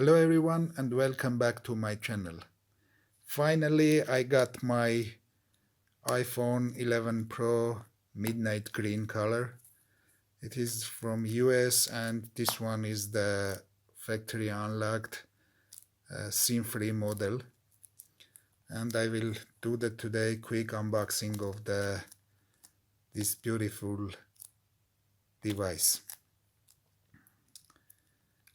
Hello everyone and welcome back to my channel. Finally I got my iPhone 11 Pro midnight green color. It is from US and this one is the factory unlocked SIM-free model, and I will do the today quick unboxing of this beautiful device.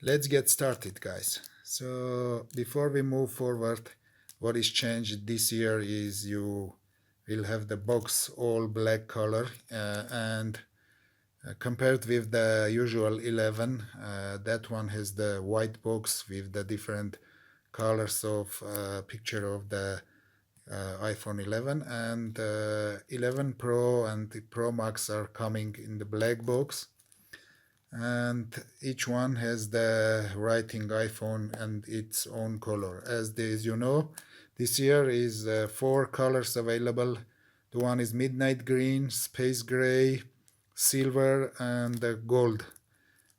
Let's get started, guys. So before we move forward, what is changed this year is you will have the box all black color, and compared with the usual 11, that one has the white box with the different colors of picture of the iPhone 11, and 11 Pro and the Pro Max are coming in the black box, and each one has the writing iPhone and its own color. As you know, this year is 4 colors available. The one is midnight green, space gray, silver, and gold.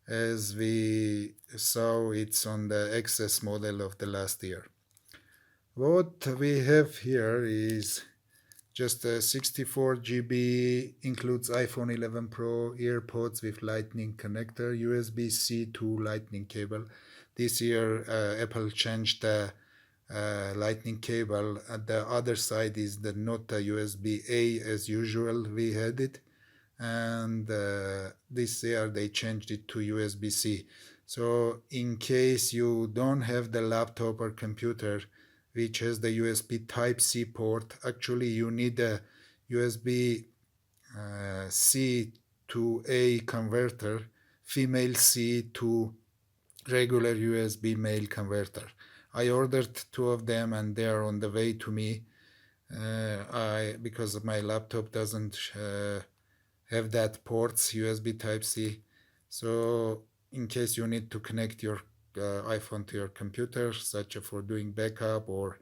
As we saw, it's on the XS model of the last year. What we have here is just a 64 GB, includes iPhone 11 Pro, earpods with lightning connector, USB-C to lightning cable. This year Apple changed the lightning cable. At the other side is not a USB-A as usual we had it, and this year they changed it to USB-C. So in case you don't have the laptop or computer which has the USB Type-C port, actually you need a USB C to A converter, female C to regular USB male converter. I ordered 2 of them and they are on the way to me. Because my laptop doesn't have that ports, USB Type-C. So in case you need to connect your iPhone to your computer, such as for doing backup or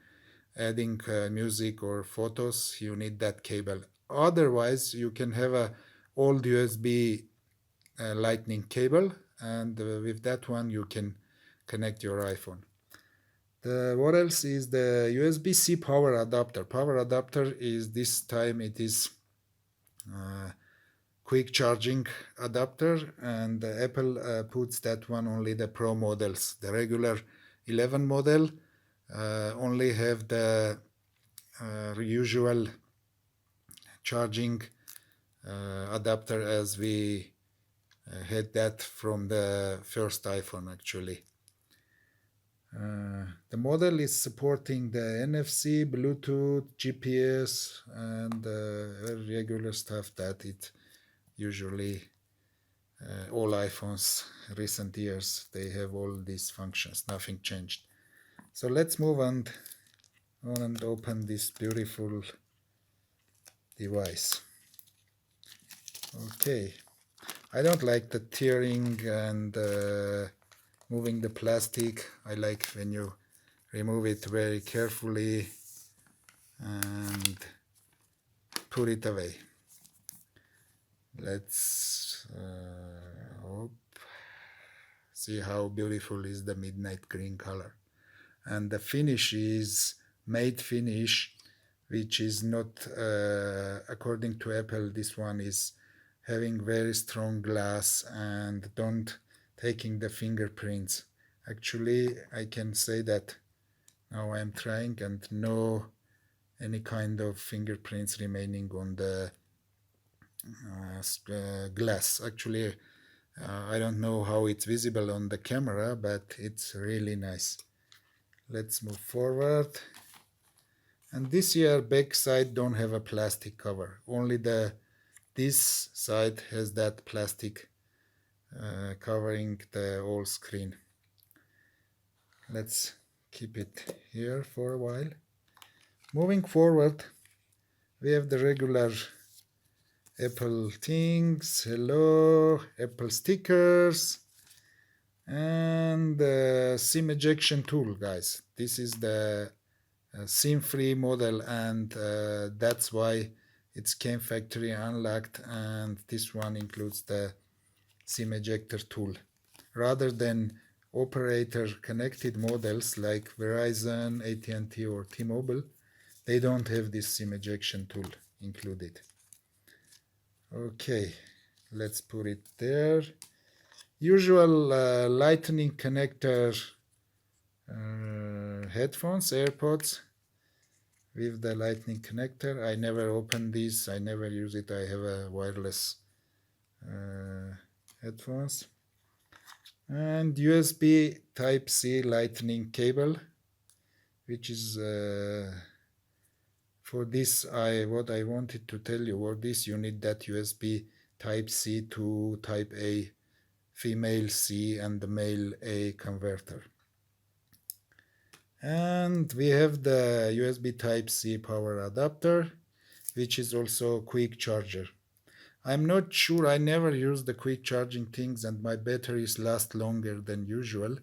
adding music or photos, you need that cable. Otherwise, you can have a old USB lightning cable, and with that one you can connect your iPhone. What else is the USB-C power adapter? Power adapter is this time it is quick charging adapter, and Apple puts that one only the Pro models. The regular 11 model only have the usual charging adapter as we had that from the first iPhone actually. The model is supporting the NFC, Bluetooth, GPS, and regular stuff that it usually all iPhones recent years they have all these functions. Nothing changed. So let's move on and open this beautiful device. Okay, I don't like the tearing and moving the plastic. I like when you remove it very carefully and put it away. Let's see how beautiful is the midnight green color. And the finish is matte finish, which is not according to Apple. This one is having very strong glass and don't taking the fingerprints. Actually, I can say that now I'm trying and no any kind of fingerprints remaining on the glass. Actually, I don't know how it's visible on the camera, but it's really nice. Let's move forward. And this year back side don't have a plastic cover. Only this side has that plastic covering the whole screen. Let's keep it here for a while. Moving forward, we have the regular Apple things. Hello, Apple stickers, and the SIM ejection tool, guys. This is the SIM-free model, and that's why it came factory unlocked, and this one includes the SIM ejector tool. Rather than operator connected models like Verizon, AT&T or T-Mobile, they don't have this SIM ejection tool included. Okay, let's put it there. Usual lightning connector headphones, AirPods with the lightning connector. I never open these, I never use it. I have a wireless headphones. And USB Type-C lightning cable, which is for this, what I wanted to tell you, for this you need that USB Type-C to Type-A female C and the male A converter. And we have the USB Type-C power adapter, which is also quick charger. I'm not sure, I never use the quick charging things and my batteries last longer than usual.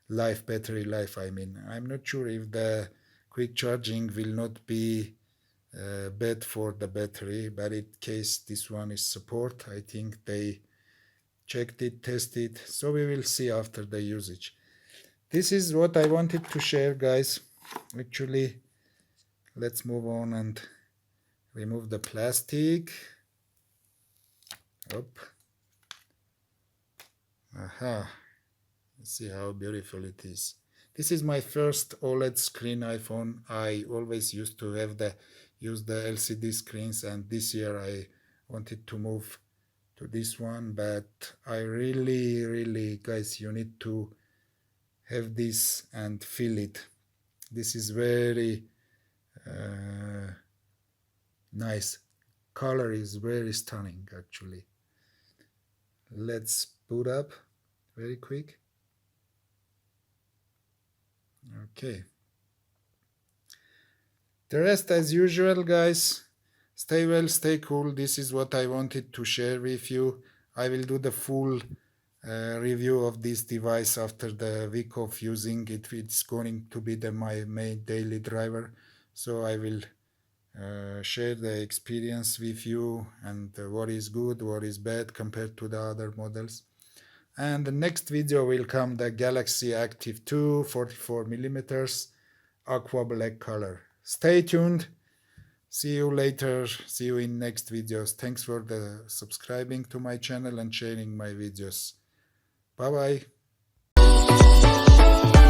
Battery life, I mean. I'm not sure if the quick charging will not be bad for the battery, but in case this one is support, I think they checked it, tested, so we will see after the usage. This is what I wanted to share, guys. Actually, let's move on and remove the plastic. Up. Aha. See how beautiful it is. This is my first OLED screen iPhone. I always used to have use the LCD screens, and this year I wanted to move to this one, but I really, guys, you need to have this and feel it. This is very nice. Color is very stunning, actually. Let's boot up very quick. Okay. The rest as usual, guys. Stay well, stay cool. This is what I wanted to share with you. I will do the full review of this device after the week of using it. It's going to be my main daily driver. So I will share the experience with you and what is good, what is bad compared to the other models. And the next video will come the Galaxy Active 2 44mm aqua black color. Stay tuned. See you later. See you in next videos. Thanks for the subscribing to my channel and sharing my videos. Bye bye.